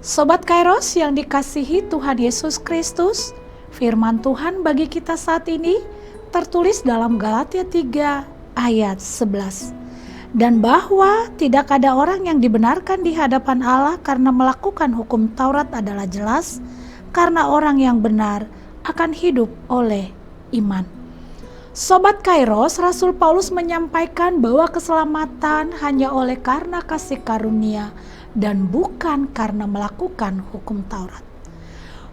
Sobat Kairos yang dikasihi Tuhan Yesus Kristus, firman Tuhan bagi kita saat ini tertulis dalam Galatia 3 ayat 11. Dan bahwa tidak ada orang yang dibenarkan di hadapan Allah karena melakukan hukum Taurat adalah jelas, karena orang yang benar akan hidup oleh iman. Sobat Kairos, Rasul Paulus menyampaikan bahwa keselamatan hanya oleh karena kasih karunia dan bukan karena melakukan hukum Taurat.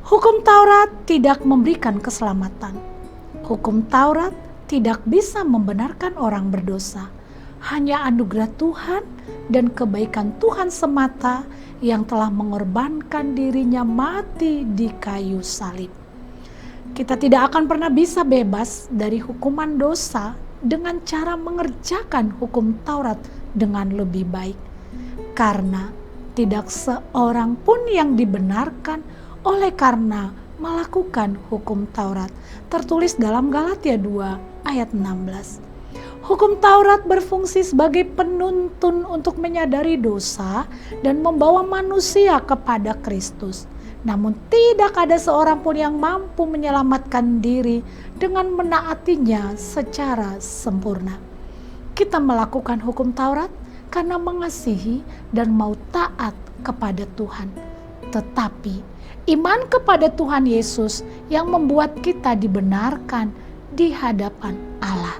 Hukum Taurat tidak memberikan keselamatan. Hukum Taurat tidak bisa membenarkan orang berdosa. Hanya anugerah Tuhan dan kebaikan Tuhan semata yang telah mengorbankan dirinya mati di kayu salib. Kita tidak akan pernah bisa bebas dari hukuman dosa dengan cara mengerjakan hukum Taurat dengan lebih baik. Karena tidak seorang pun yang dibenarkan oleh karena melakukan hukum Taurat. Tertulis dalam Galatia 2 ayat 16. Hukum Taurat berfungsi sebagai penuntun untuk menyadari dosa dan membawa manusia kepada Kristus. Namun tidak ada seorang pun yang mampu menyelamatkan diri dengan menaatinya secara sempurna. Kita melakukan hukum Taurat karena mengasihi dan mau taat kepada Tuhan. Tetapi iman kepada Tuhan Yesus yang membuat kita dibenarkan di hadapan Allah.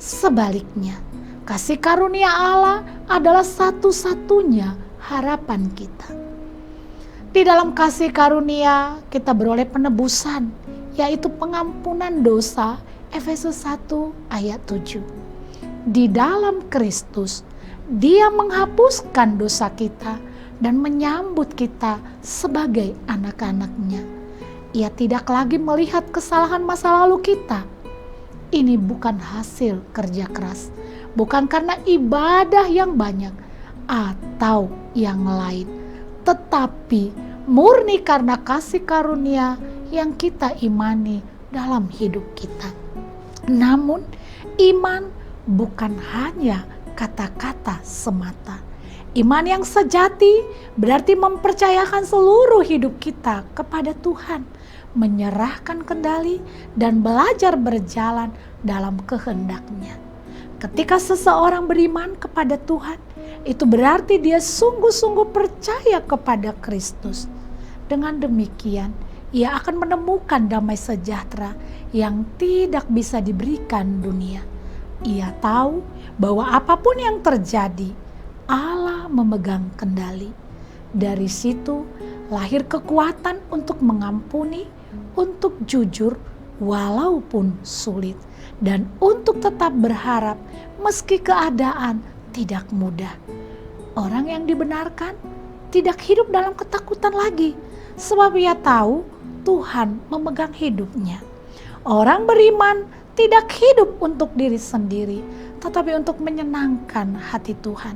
Sebaliknya, kasih karunia Allah adalah satu-satunya harapan kita. Di dalam kasih karunia kita beroleh penebusan, yaitu pengampunan dosa, Efesus 1 ayat 7. Di dalam Kristus, Dia menghapuskan dosa kita dan menyambut kita sebagai anak-anak-Nya. Ia tidak lagi melihat kesalahan masa lalu kita. Ini bukan hasil kerja keras, bukan karena ibadah yang banyak atau yang lain, tetapi murni karena kasih karunia yang kita imani dalam hidup kita. Namun, iman bukan hanya kata-kata semata. Iman yang sejati berarti mempercayakan seluruh hidup kita kepada Tuhan, menyerahkan kendali dan belajar berjalan dalam kehendak-Nya. Ketika seseorang beriman kepada Tuhan, itu berarti dia sungguh-sungguh percaya kepada Kristus. Dengan demikian, ia akan menemukan damai sejahtera yang tidak bisa diberikan dunia. Ia tahu bahwa apapun yang terjadi, Allah memegang kendali. Dari situ lahir kekuatan untuk mengampuni, untuk jujur walaupun sulit, dan untuk tetap berharap meski keadaan tidak mudah. Orang yang dibenarkan tidak hidup dalam ketakutan lagi, sebab ia tahu Tuhan memegang hidupnya. Orang beriman tidak hidup untuk diri sendiri, tetapi untuk menyenangkan hati Tuhan.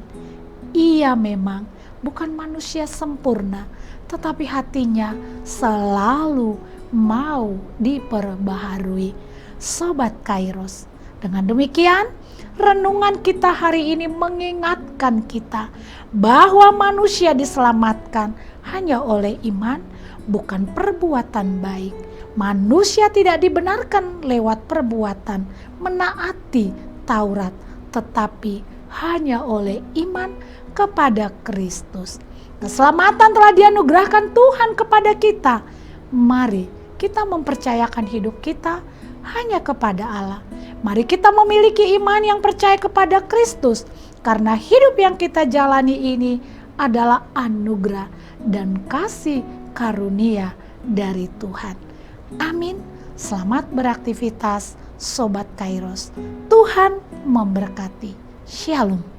Ia memang bukan manusia sempurna, tetapi hatinya selalu mau diperbaharui. Sobat Kairos, dengan demikian renungan kita hari ini mengingatkan kita bahwa manusia diselamatkan hanya oleh iman, bukan perbuatan baik. Manusia tidak dibenarkan lewat perbuatan menaati Taurat, tetapi hanya oleh iman kepada Kristus. Keselamatan telah dianugerahkan Tuhan kepada kita. Mari kita mempercayakan hidup kita hanya kepada Allah. Mari kita memiliki iman yang percaya kepada Kristus, karena hidup yang kita jalani ini adalah anugerah dan kasih karunia dari Tuhan. Amin. Selamat beraktivitas, Sobat Kairos. Tuhan memberkati. Shalom.